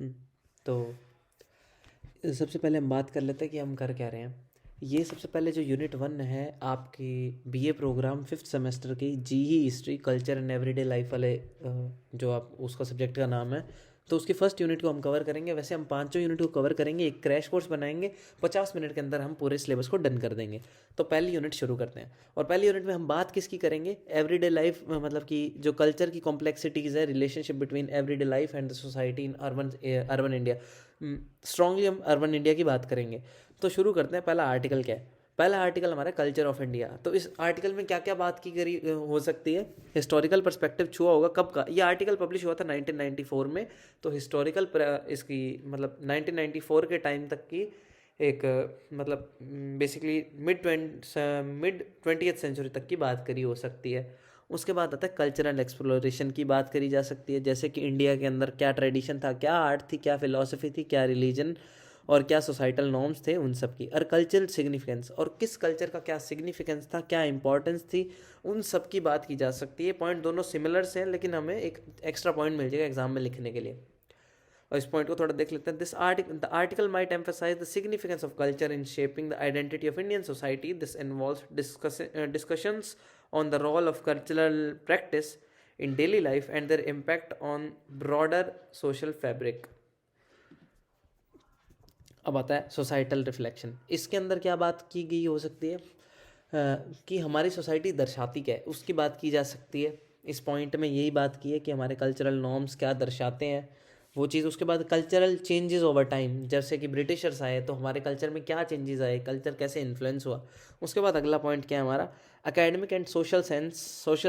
हम्म, तो सबसे पहले हम बात कर लेते हैं कि हम कर क्या रहे हैं। ये सबसे पहले जो यूनिट 1 है आपकी बीए प्रोग्राम 5th सेमेस्टर की GE history culture and everyday life वाले जो आप उसका सब्जेक्ट का नाम है, तो उसकी फर्स्ट यूनिट को हम कवर करेंगे। वैसे हम पांचों यूनिट को कवर करेंगे, एक क्रैश कोर्स बनाएंगे, 50 मिनट के अंदर हम पूरे सिलेबस को डन कर देंगे। तो पहली यूनिट शुरू करते हैं। और पहली यूनिट में हम बात किसकी करेंगे? एवरीडे लाइफ, मतलब कि जो कल्चर की कॉम्प्लेक्सिटीज़ है, relationship between everyday life and the society in urban India. Strongly हम अर्बन इंडिया की बात करेंगे। तो शुरू करते हैं। पहला आर्टिकल क्या है? पहला आर्टिकल हमारा कल्चर ऑफ इंडिया। तो इस आर्टिकल में क्या क्या बात की करी हो सकती है? हिस्टोरिकल पर्सपेक्टिव छुआ होगा। कब का ये आर्टिकल पब्लिश हुआ था? 1994 में। तो हिस्टोरिकल इसकी मतलब 1994 के टाइम तक की एक मतलब बेसिकली मिड 20th सेंचुरी तक की बात करी हो सकती है। उसके बाद आता है कल्चरल एक्सप्लोरेशन की बात करी जा सकती है, जैसे कि इंडिया के अंदर क्या ट्रेडिशन था, क्या आर्ट थी, क्या फिलॉसफी थी, क्या रिलीजन और क्या सोसाइटल नॉर्म्स थे, उन सब की। और कल्चरल सिग्निफिकेंस, और किस कल्चर का क्या सिग्निफिकेंस था, क्या इंपॉर्टेंस थी, उन सब की बात की जा सकती है। पॉइंट दोनों सिमिलर्स हैं, लेकिन हमें एक एक्स्ट्रा पॉइंट मिल जाएगा एग्जाम में लिखने के लिए। और इस पॉइंट को थोड़ा देख लेते हैं। The article might emphasize the significance of culture in shaping the identity of Indian society. This involves discussions on the role of cultural practice in daily life and their impact on broader social fabric. अब आता है societal reflection. इसके अंदर क्या बात की गई हो सकती है? कि हमारी सोसाइटी दर्शाती क्या है, उसकी बात की जा सकती है। इस पॉइंट में यही बात की है कि हमारे कल्चरल नॉर्म्स क्या दर्शाते हैं, वो चीज़। उसके बाद कल्चरल चेंजेस ओवर टाइम, जैसे कि ब्रिटिशर्स आए तो हमारे कल्चर में क्या चेंजेस आए, कल्चर कैसे इन्फ्लुएंस हुआ। उसके बाद अगला पॉइंट क्या है हमारा? Academic and social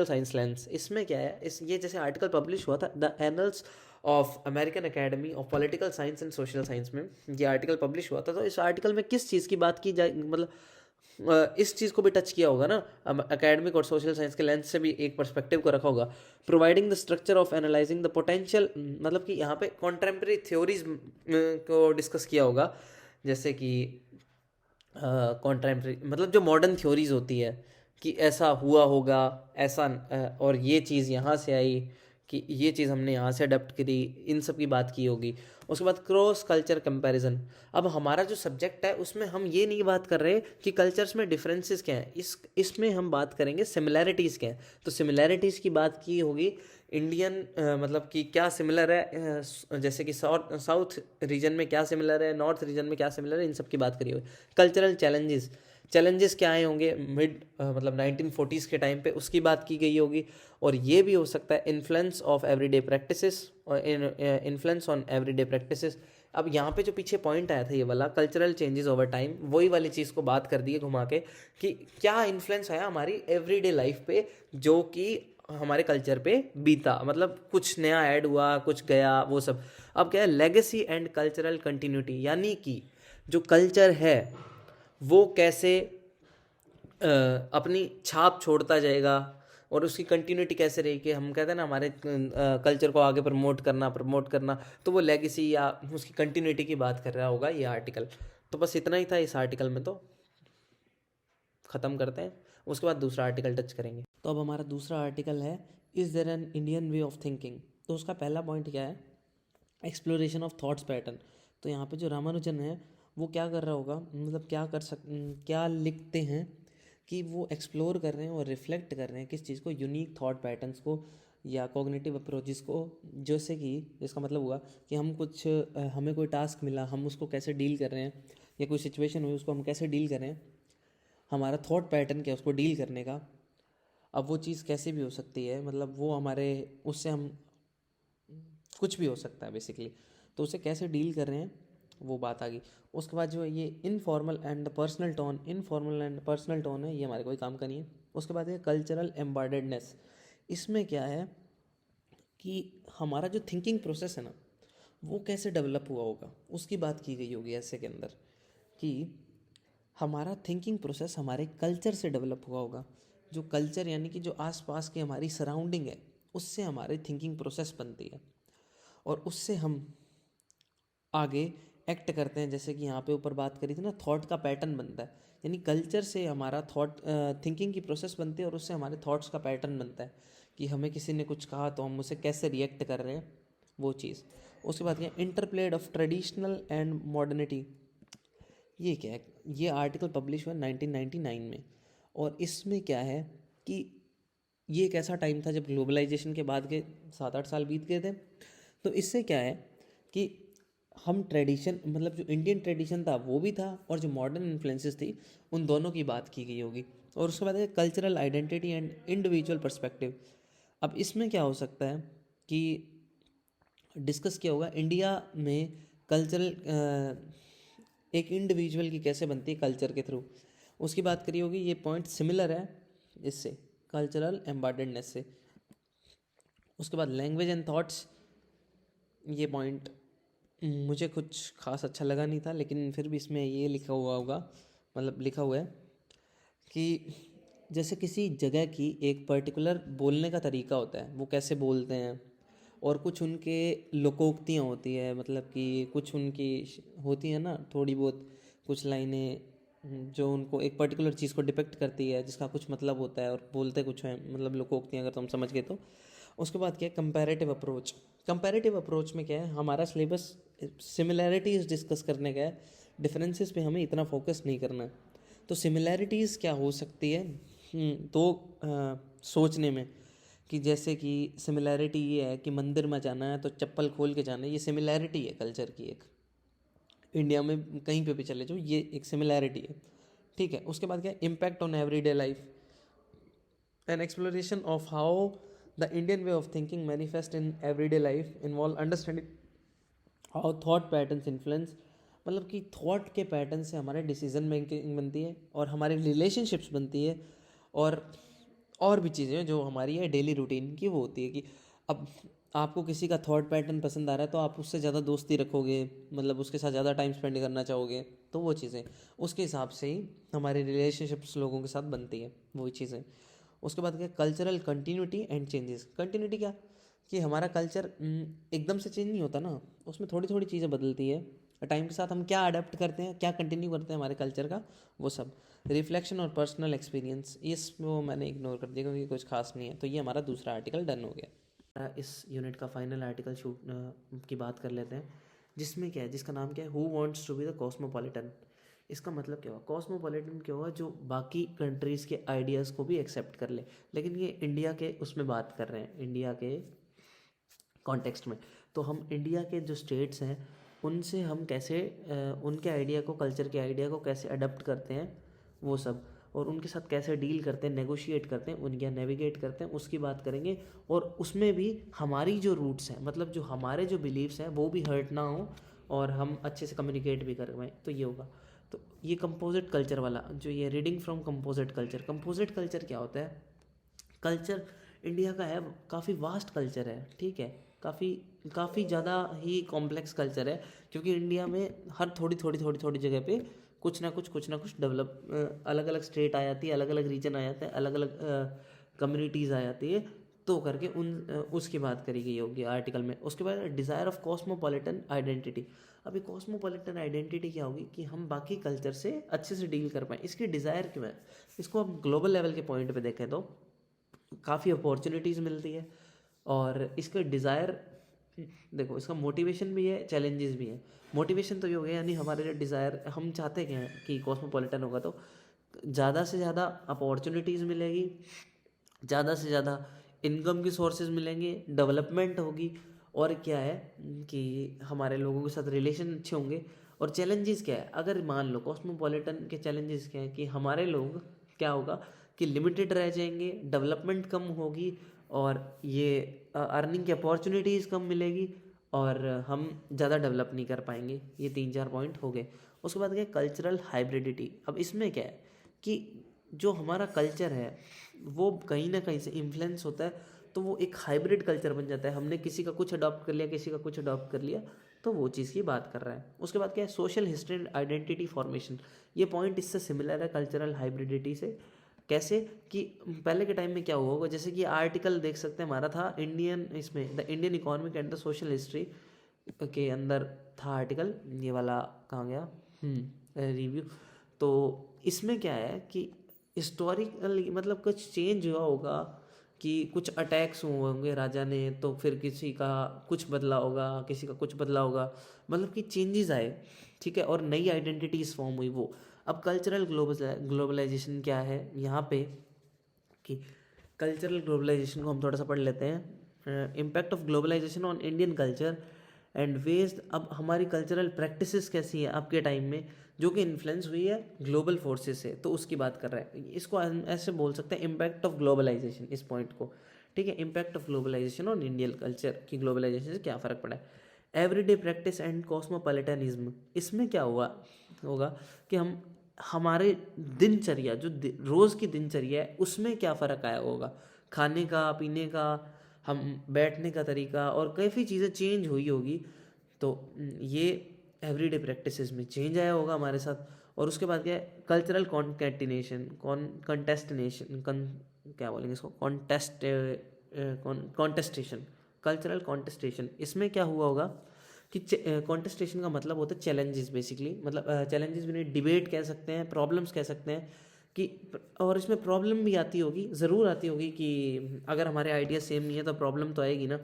science lens. इसमें क्या है, ये जैसे आर्टिकल पब्लिश हुआ था the annuls of American academy of political science and social science में ये आर्टिकल पब्लिश हुआ था। तो इस आर्टिकल में किस चीज़ की बात की जाए, मतलब इस चीज़ को भी टच किया होगा ना, एकेडमिक और सोशल साइंस के लेंस से भी एक पर्सपेक्टिव को रखा होगा। Providing the structure of analysing the potential, मतलब कि यहाँ पे कॉन्टेम्प्रेरी थ्योरीज को डिस्कस किया होगा, जैसे कि कॉन्टेम्प्रेरी मतलब जो मॉडर्न थ्योरीज होती है कि ऐसा हुआ होगा, ऐसा और ये चीज़ यहाँ से आई, कि ये चीज़ हमने यहाँ से अडेप्ट करी, इन सब की बात की होगी। उसके बाद क्रॉस कल्चर कंपैरिजन। अब हमारा जो सब्जेक्ट है उसमें हम ये नहीं बात कर रहे कि कल्चर्स में डिफरेंसेस क्या हैं, इसमें हम बात करेंगे सिमिलैरिटीज़ क्या हैं। तो सिमिलैरिटीज़ की बात की होगी। इंडियन मतलब कि क्या सिमिलर है, जैसे कि साउथ रीजन में क्या सिमिलर है, नॉर्थ रीजन में क्या सिमिलर है, इन सब की बात करी होगी। कल्चरल चैलेंजेस क्या आए होंगे मतलब 1940s के टाइम पे, उसकी बात की गई होगी। और ये भी हो सकता है इन्फ्लुएंस ऑफ एवरीडे प्रैक्टिसेस और इन्फ्लुएंस ऑन एवरीडे प्रैक्टिसेस। अब यहाँ पे जो पीछे पॉइंट आया था ये वाला कल्चरल चेंजेस ओवर टाइम, वही वाली चीज़ को बात कर दी है घुमा के, कि क्या इन्फ्लुएंस आया हमारी एवरीडे लाइफ पे, जो कि हमारे कल्चर पे बीता, मतलब कुछ नया ऐड हुआ, कुछ गया, वो सब। अब क्या है? लेगेसी एंड कल्चरल कंटिन्यूटी, यानी कि जो कल्चर है वो कैसे अपनी छाप छोड़ता जाएगा और उसकी कंटिन्यूटी कैसे रहेगी, कि हम कहते हैं ना हमारे कल्चर को आगे प्रमोट करना, तो वो लेगेसी या उसकी कंटिन्यूटी की बात कर रहा होगा ये आर्टिकल। तो बस इतना ही था इस आर्टिकल में, तो ख़त्म करते हैं। उसके बाद दूसरा आर्टिकल टच करेंगे। तो अब हमारा दूसरा आर्टिकल है is there an Indian way of thinking. तो उसका पहला पॉइंट क्या है? Exploration of thoughts pattern. तो यहाँ पे जो रामानुजन है वो क्या कर रहा होगा, मतलब क्या लिखते हैं कि वो एक्सप्लोर कर रहे हैं और रिफ्लेक्ट कर रहे हैं किस चीज़ को? यूनिक थॉट पैटर्न्स को या कॉग्निटिव अप्रोचेस को। जैसे कि इसका मतलब हुआ कि हमें कोई टास्क मिला, हम उसको कैसे डील कर रहे हैं, या कोई सिचुएशन हुई उसको हम कैसे डील कर रहे हैं, हमारा थॉट पैटर्न क्या है उसको डील करने का। अब वो चीज़ कैसे भी हो सकती है, मतलब वो हमारे उससे हम कुछ भी हो सकता है बेसिकली, तो उसे कैसे डील कर रहे हैं वो बात आ गई। उसके बाद जो है ये इनफॉर्मल एंड पर्सनल टोन है, ये हमारे कोई काम का नहीं है। उसके बाद है कल्चरल एम्बेडेडनेस। इसमें क्या है कि हमारा जो थिंकिंग प्रोसेस है ना वो कैसे डेवलप हुआ होगा, उसकी बात की गई होगी ऐसे के अंदर, कि हमारा थिंकिंग प्रोसेस हमारे कल्चर से डेवलप हुआ होगा। जो कल्चर यानी कि जो आसपास की हमारी सराउंडिंग है उससे हमारी थिंकिंग प्रोसेस बनती है, और उससे हम आगे एक्ट करते हैं। जैसे कि यहाँ पे ऊपर बात करी थी ना, थॉट का पैटर्न बनता है, यानी कल्चर से हमारा थिंकिंग की प्रोसेस बनती है और उससे हमारे थॉट्स का पैटर्न बनता है, कि हमें किसी ने कुछ कहा तो हम उसे कैसे रिएक्ट कर रहे हैं, वो चीज़। उसके बाद क्या, इंटरप्लेड ऑफ ट्रेडिशनल एंड मॉडर्निटी, ये क्या है, ये आर्टिकल पब्लिश हुआ 1999 में। और इसमें क्या है कि ये एक ऐसा टाइम था जब ग्लोबलाइजेशन के बाद के 7-8 साल बीत गए थे। तो इससे क्या है कि हम ट्रेडिशन, मतलब जो इंडियन ट्रेडिशन था वो भी था, और जो मॉडर्न इन्फ्लुएंसेस थी उन दोनों की बात की गई होगी। और उसके बाद है cultural identity and individual perspective. अब इसमें क्या हो सकता है कि डिस्कस किया होगा इंडिया में कल्चरल, एक इंडिविजुअल की कैसे बनती है कल्चर के थ्रू, उसकी बात करी होगी। ये पॉइंट सिमिलर है इससे, कल्चरल एम्बेडेडनेस से। उसके बाद लैंग्वेज एंड थॉट्स, ये पॉइंट मुझे कुछ खास अच्छा लगा नहीं था, लेकिन फिर भी इसमें ये लिखा हुआ होगा, मतलब लिखा हुआ है कि जैसे किसी जगह की एक पर्टिकुलर बोलने का तरीका होता है, वो कैसे बोलते हैं, और कुछ उनके लोकोक्तियाँ होती है, मतलब कि कुछ उनकी होती है ना थोड़ी बहुत कुछ लाइनें, जो उनको एक पर्टिकुलर चीज़ को डिपिक्ट करती है, जिसका कुछ मतलब होता है और बोलते कुछ हैं, मतलब लोकोक्तियाँ, अगर तुम समझ गए तो। उसके बाद क्या है, कंपैरेटिव अप्रोच। कंपैरेटिव अप्रोच में क्या है, हमारा सिलेबस सिमिलैरिटीज़ डिस्कस करने का है, डिफरेंसेस पे हमें इतना फोकस नहीं करना है। तो सिमिलैरिटीज़ क्या हो सकती है, सोचने में, कि जैसे कि सिमिलैरिटी ये है कि मंदिर में जाना है तो चप्पल खोल के जाना है, ये सिमिलैरिटी है कल्चर की एक, इंडिया में कहीं पे भी चले जाओ ये एक सिमिलैरिटी है, ठीक है। उसके बाद क्या है, impact on everyday life, an exploration of how the Indian way of thinking manifest in everyday life involve understanding how thought patterns influence, मतलब कि थॉट के पैटर्न से हमारे डिसीजन मेकिंग बनती है और हमारी रिलेशनशिप्स बनती है, और भी चीज़ें जो हमारी है डेली रूटीन की, वो होती है कि अब आपको किसी का थॉट पैटर्न पसंद आ रहा है तो आप उससे ज़्यादा दोस्ती रखोगे, मतलब उसके साथ ज़्यादा टाइम स्पेंड करना चाहोगे, तो वो चीज़ें उसके हिसाब से ही हमारी रिलेशनशिप्स लोगों के साथ बनती है, वही चीज़ें। उसके बाद क्या, cultural continuity and changes. Continuity क्या, कि हमारा कल्चर एकदम से चेंज नहीं होता ना, उसमें थोड़ी थोड़ी चीज़ें बदलती है, टाइम के साथ हम क्या अडेप्ट करते हैं, क्या कंटिन्यू करते हैं हमारे कल्चर का, वो सब। रिफ्लेक्शन और पर्सनल एक्सपीरियंस, इसको मैंने इग्नोर कर दिया क्योंकि कुछ खास नहीं है। तो ये हमारा दूसरा आर्टिकल डन हो गया। इस यूनिट का फाइनल आर्टिकल शूट की बात कर लेते हैं, जिसमें क्या है, जिसका नाम क्या है, who wants to be the cosmopolitan. इसका मतलब क्या हुआ, कॉस्मोपॉलिटन क्या हुआ, जो बाकी कंट्रीज़ के आइडियाज़ को भी एक्सेप्ट कर ले, लेकिन ये इंडिया के उसमें बात कर रहे हैं, इंडिया के कॉन्टेक्स्ट में। तो हम इंडिया के जो स्टेट्स हैं उनसे हम कैसे उनके आइडिया को, कल्चर के आइडिया को कैसे अडप्ट करते हैं, वो सब, और उनके साथ कैसे डील करते हैं, नेगोशिएट करते हैं, उनके नेविगेट करते हैं, उसकी बात करेंगे। और उसमें भी हमारी जो रूट्स हैं, मतलब जो हमारे जो बिलीव्स हैं वो भी हर्ट ना हो, और हम अच्छे से कम्युनिकेट भी कर पाएँ, तो ये होगा। तो ये कंपोजिट कल्चर वाला, जो ये reading from composite culture, composite culture क्या होता है, कल्चर इंडिया का है, काफ़ी वास्ट कल्चर है, ठीक है, काफ़ी काफ़ी ज़्यादा ही कॉम्प्लेक्स कल्चर है, क्योंकि इंडिया में हर थोड़ी जगह पे कुछ ना कुछ डेवलप, अलग अलग स्टेट आ जाती है, अलग अलग रीजन आ जाते हैं, अलग अलग कम्युनिटीज़ आ जाती है, तो करके उसकी बात करी गई होगी आर्टिकल में। उसके बाद डिज़ायर ऑफ कॉस्मोपॉलिटन आइडेंटिटी। अभी कॉस्मोपॉलिटन आइडेंटिटी क्या होगी, कि हम बाकी कल्चर से अच्छे से डील कर पाएँ, इसकी डिज़ायर क्यों है। इसको हम ग्लोबल लेवल के पॉइंट पे देखें तो काफ़ी अपॉर्चुनिटीज़ मिलती है, और इसका डिज़ायर, देखो इसका मोटिवेशन भी है, चैलेंजेस भी हैं। मोटिवेशन तो ये हो गया, यानी हमारे जो डिज़ायर, हम चाहते क्या हैं कि कॉस्मोपॉलिटन होगा तो ज़्यादा से ज़्यादा अपॉर्चुनिटीज़ मिलेगी, ज़्यादा से ज़्यादा इनकम की सोर्सेज मिलेंगे, डेवलपमेंट होगी, और क्या है कि हमारे लोगों के साथ रिलेशन अच्छे होंगे। और चैलेंजेस क्या है, अगर मान लो कॉस्मोपॉलिटन के चैलेंजेस क्या है, कि हमारे लोग क्या होगा कि लिमिटेड रह जाएंगे, डेवलपमेंट कम होगी, और ये अर्निंग की अपॉर्चुनिटीज़ कम मिलेगी, और हम ज़्यादा डेवलप नहीं कर पाएंगे। ये 3-4 पॉइंट हो गए। उसके बाद क्या, कल्चरल हाइब्रिडिटी। अब इसमें क्या है कि जो हमारा कल्चर है वो कहीं ना कहीं से इन्फ्लुएंस होता है, तो वो एक हाइब्रिड कल्चर बन जाता है। हमने किसी का कुछ अडॉप्ट कर लिया, किसी का कुछ अडॉप्ट कर लिया, तो वो चीज़ की बात कर रहा है। उसके बाद क्या है, social history and identity formation. ये पॉइंट इससे सिमिलर है कल्चरल हाइब्रिडिटी से। कैसे कि पहले के टाइम में क्या हुआ होगा, जैसे कि आर्टिकल देख सकते हैं हमारा था इंडियन, इसमें the Indian economic and the social history के अंदर था आर्टिकल, ये वाला कहाँ गया, रिव्यू। तो इसमें क्या है कि हिस्टोरिकल मतलब कुछ चेंज हुआ होगा, कि कुछ अटैक्स हुए होंगे राजा ने, तो फिर किसी का कुछ बदला होगा, किसी का कुछ बदला होगा, मतलब कि चेंजेस आए, ठीक है, और नई आइडेंटिटीज फॉर्म हुई वो। अब कल्चरल ग्लोबलाइजेशन क्या है यहाँ पे, कि कल्चरल ग्लोबलाइजेशन को हम थोड़ा सा पढ़ लेते हैं। Impact of globalisation on Indian culture and west. अब हमारी कल्चरल प्रैक्टिसेस कैसी है आपके टाइम में, जो कि इन्फ्लुएंस हुई है ग्लोबल फोर्सेस से, तो उसकी बात कर रहा है। इसको हम ऐसे बोल सकते हैं इम्पैक्ट ऑफ ग्लोबलाइजेशन, इस पॉइंट को, ठीक है। Impact of globalisation on Indian culture, की ग्लोबलाइजेशन से क्या फ़र्क पड़ा है। एवरीडे प्रैक्टिस एंड कॉस्मोपॉलिटनिज्म, इसमें क्या हुआ होगा कि हम हमारे दिनचर्या जो रोज़ की दिनचर्या है उसमें क्या फ़र्क आया होगा, खाने का, पीने का, हम बैठने का तरीका, और काफ़ी चीज़ें चेंज हुई होगी। तो ये एवरीडे प्रैक्टिसेस में चेंज आया होगा हमारे साथ। और उसके बाद क्या है, कल्चरल कॉन्केटिनेशन, कॉन्टेस्टिनेशन, क्या बोलेंगे इसको, कॉन्टेस्टेशन, कल्चरल कॉन्टेस्टेशन। इसमें क्या हुआ होगा कि कॉन्टेस्टेशन का मतलब होता है चैलेंजेस, बेसिकली मतलब चैलेंजेस भी नहीं, डिबेट कह सकते हैं, प्रॉब्लम्स कह सकते हैं कि, और इसमें प्रॉब्लम भी आती होगी, ज़रूर आती होगी कि अगर हमारे आइडिया सेम नहीं है तो प्रॉब्लम तो आएगी ना।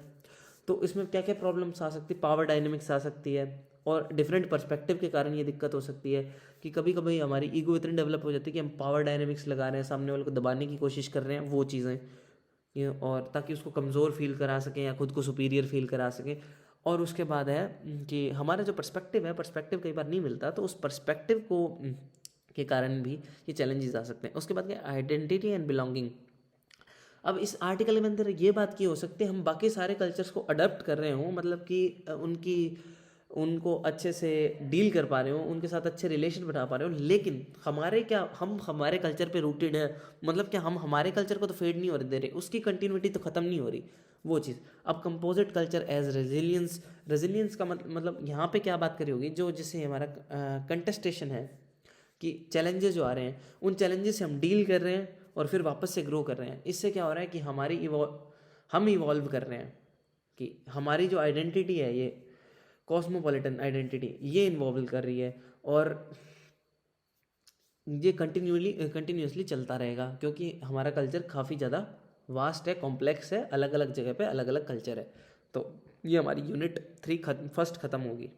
तो इसमें क्या क्या प्रॉब्लम्स आ सकती है, पावर डायनेमिक्स आ सकती है, और डिफरेंट पर्सपेक्टिव के कारण ये दिक्कत हो सकती है कि कभी कभी हमारी ईगो इतनी डेवलप हो जाती है कि हम पावर डायनेमिक्स लगा रहे हैं, सामने वाले को दबाने की कोशिश कर रहे हैं, वो चीज़ें और ताकि उसको कमज़ोर फील करा सकें या खुद को सुपीरियर फील करा सकें। और उसके बाद है कि हमारा जो पर्सपेक्टिव है, पर्सपेक्टिव कई बार नहीं मिलता, तो उस पर्सपेक्टिव को के कारण भी ये चैलेंजेस आ सकते हैं। उसके बाद क्या, आइडेंटिटी एंड बिलोंगिंग। अब इस आर्टिकल में अंदर ये बात की हो सकती है, हम बाकी सारे कल्चर्स को अडॉप्ट कर रहे हों, मतलब कि उनकी उनको अच्छे से डील कर पा रहे हो, उनके साथ अच्छे रिलेशन बना पा रहे हो, लेकिन हमारे क्या, हम हमारे कल्चर पे रूटेड है, मतलब क्या हम हमारे कल्चर को तो फेड नहीं हो दे रहे, उसकी कंटिन्यूटी तो ख़त्म नहीं हो रही वो चीज़। अब composite culture as resilience, resilience का मतलब यहाँ पे क्या बात करी होगी, जो जैसे हमारा कंटेस्टेशन है कि चैलेंजेस जो आ रहे हैं, उन चैलेंजेस से हम डील कर रहे हैं और फिर वापस से ग्रो कर रहे हैं। इससे क्या हो रहा है कि हम इवॉल्व कर रहे हैं, कि हमारी जो आइडेंटिटी है, ये कॉस्मोपॉलिटन आइडेंटिटी, ये इन्वॉल्व कर रही है, और ये कंटिन्यूसली चलता रहेगा, क्योंकि हमारा कल्चर काफ़ी ज़्यादा वास्ट है, कॉम्प्लेक्स है, अलग अलग जगह पे अलग अलग कल्चर है। तो ये हमारी यूनिट 3 फर्स्ट ख़त्म होगी।